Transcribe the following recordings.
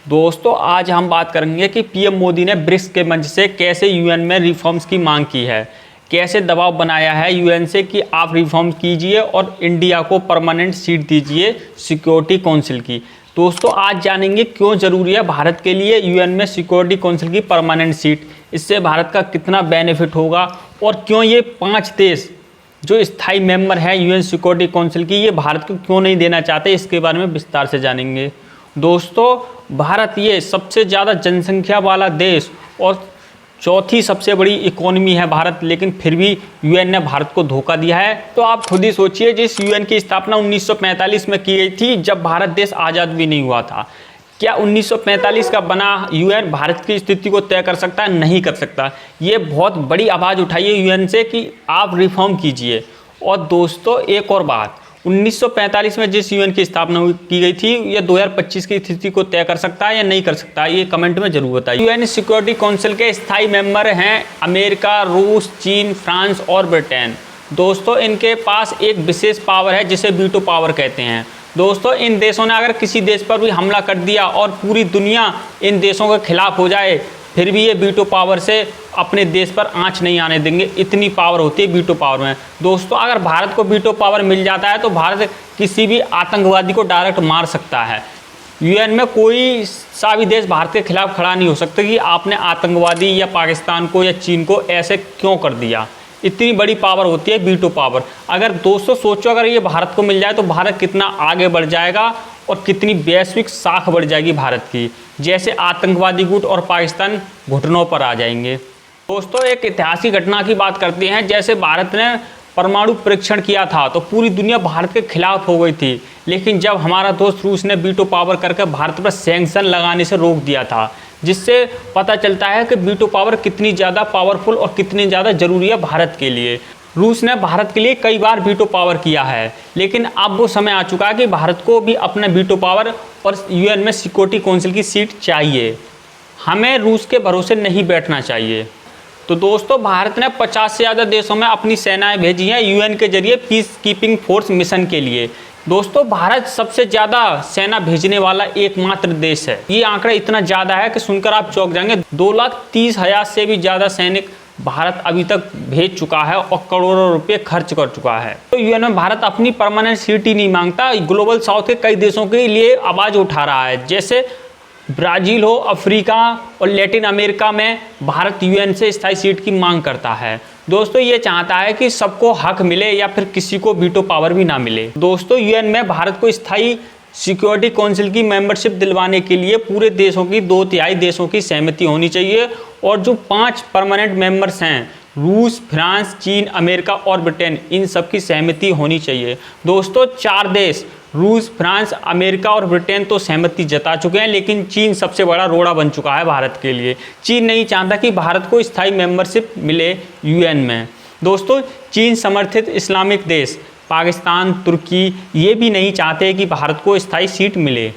दोस्तों आज हम बात करेंगे कि पीएम मोदी ने ब्रिक्स के मंच से कैसे यूएन में रिफॉर्म्स की मांग की है, कैसे दबाव बनाया है यूएन से कि आप रिफॉर्म कीजिए और इंडिया को परमानेंट सीट दीजिए सिक्योरिटी काउंसिल की। दोस्तों आज जानेंगे क्यों ज़रूरी है भारत के लिए यूएन में सिक्योरिटी काउंसिल की परमानेंट सीट, इससे भारत का कितना बेनिफिट होगा और क्यों ये 5 देश जो स्थायी मेंबर हैं यूएन सिक्योरिटी काउंसिल की ये भारत को क्यों नहीं देना चाहते, इसके बारे में विस्तार से जानेंगे। दोस्तों भारत ये सबसे ज़्यादा जनसंख्या वाला देश और चौथी सबसे बड़ी इकोनॉमी है भारत, लेकिन फिर भी यूएन ने भारत को धोखा दिया है। तो आप खुद ही सोचिए, जिस यूएन की स्थापना 1945 में की गई थी जब भारत देश आज़ाद भी नहीं हुआ था, क्या 1945 का बना यूएन भारत की स्थिति को तय कर सकता है? नहीं कर सकता। ये बहुत बड़ी आवाज़ उठाइए यूएन से कि आप रिफॉर्म कीजिए। और दोस्तों एक और बात, 1945 में जिस यूएन की स्थापना की गई थी ये 2025 की स्थिति को तय कर सकता है या नहीं कर सकता, ये कमेंट में जरूर बताइए। यूएन सिक्योरिटी काउंसिल के स्थायी मेंबर हैं अमेरिका, रूस, चीन, फ्रांस और ब्रिटेन। दोस्तों इनके पास एक विशेष पावर है जिसे वीटो पावर कहते हैं। दोस्तों इन देशों ने अगर किसी देश पर भी हमला कर दिया और पूरी दुनिया इन देशों के खिलाफ हो जाए, फिर भी ये वीटो पावर से अपने देश पर आंच नहीं आने देंगे, इतनी पावर होती है वीटो पावर में। दोस्तों अगर भारत को वीटो पावर मिल जाता है तो भारत किसी भी आतंकवादी को डायरेक्ट मार सकता है। यूएन में कोई सा भी देश भारत के खिलाफ खड़ा नहीं हो सकता कि आपने आतंकवादी या पाकिस्तान को या चीन को ऐसे क्यों कर दिया। इतनी बड़ी पावर होती है वीटो पावर। अगर दोस्तों सोचो अगर ये भारत को मिल जाए तो भारत कितना आगे बढ़ जाएगा और कितनी वैश्विक साख बढ़ जाएगी भारत की, जैसे आतंकवादी गुट और पाकिस्तान घुटनों पर आ जाएंगे। दोस्तों एक ऐतिहासिक घटना की बात करते हैं। जैसे भारत ने परमाणु परीक्षण किया था तो पूरी दुनिया भारत के खिलाफ हो गई थी, लेकिन जब हमारा दोस्त रूस ने वीटो पावर करके भारत पर सैंक्शन लगाने से रोक दिया था, जिससे पता चलता है कि वीटो पावर कितनी ज़्यादा पावरफुल और कितनी ज़्यादा ज़रूरी है भारत के लिए। रूस ने भारत के लिए कई बार वीटो पावर किया है, लेकिन अब वो समय आ चुका है कि भारत को भी अपना वीटो पावर और यूएन में सिक्योरिटी काउंसिल की सीट चाहिए। हमें रूस के भरोसे नहीं बैठना चाहिए। तो दोस्तों भारत ने 50 से ज़्यादा देशों में अपनी सेनाएं भेजी हैं यूएन के जरिए पीस कीपिंग फोर्स मिशन के लिए। दोस्तों भारत सबसे ज़्यादा सेना भेजने वाला एकमात्र देश है। ये आंकड़ा इतना ज़्यादा है कि सुनकर आप चौंक जाएंगे। 2,30,000 से भी ज़्यादा सैनिक भारत अभी तक भेज चुका है और करोड़ों रुपए खर्च कर चुका है। तो यूएन में भारत अपनी परमानेंट सीट ही नहीं मांगता, ग्लोबल साउथ के कई देशों के लिए आवाज़ उठा रहा है। जैसे ब्राज़ील हो, अफ्रीका और लैटिन अमेरिका में भारत यूएन से स्थायी सीट की मांग करता है। दोस्तों ये चाहता है कि सबको हक मिले या फिर किसी को वीटो पावर भी ना मिले। दोस्तों यूएन में भारत को स्थायी सिक्योरिटी काउंसिल की मेंबरशिप दिलवाने के लिए पूरे देशों की 2/3 देशों की सहमति होनी चाहिए। और जो 5 परमानेंट मेंबर्स हैं रूस, फ्रांस, चीन, अमेरिका और ब्रिटेन, इन सब की सहमति होनी चाहिए। दोस्तों 4 देश रूस, फ्रांस, अमेरिका और ब्रिटेन तो सहमति जता चुके हैं, लेकिन चीन सबसे बड़ा रोड़ा बन चुका है भारत के लिए। चीन नहीं चाहता कि भारत को स्थायी मेंबरशिप मिले यूएन में। दोस्तों चीन समर्थित इस्लामिक देश पाकिस्तान, तुर्की ये भी नहीं चाहते कि भारत को स्थायी सीट मिले।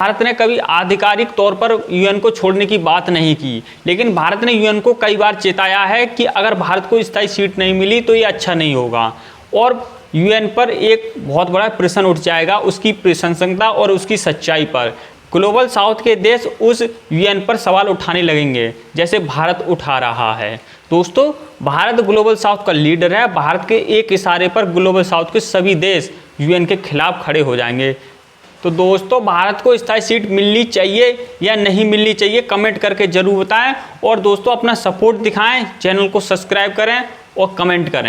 भारत ने कभी आधिकारिक तौर पर यूएन को छोड़ने की बात नहीं की, लेकिन भारत ने यूएन को कई बार चेताया है कि अगर भारत को स्थायी सीट नहीं मिली तो ये अच्छा नहीं होगा और यूएन पर एक बहुत बड़ा प्रश्न उठ जाएगा उसकी प्रशंसकता और उसकी सच्चाई पर। ग्लोबल साउथ के देश उस यूएन पर सवाल उठाने लगेंगे जैसे भारत उठा रहा है। दोस्तों भारत ग्लोबल साउथ का लीडर है। भारत के एक इशारे पर ग्लोबल साउथ के सभी देश यूएन के खिलाफ खड़े हो जाएंगे। तो दोस्तों भारत को स्थायी सीट मिलनी चाहिए या नहीं मिलनी चाहिए, कमेंट करके जरूर बताएं। और दोस्तों अपना सपोर्ट दिखाएं, चैनल को सब्सक्राइब करें और कमेंट करें।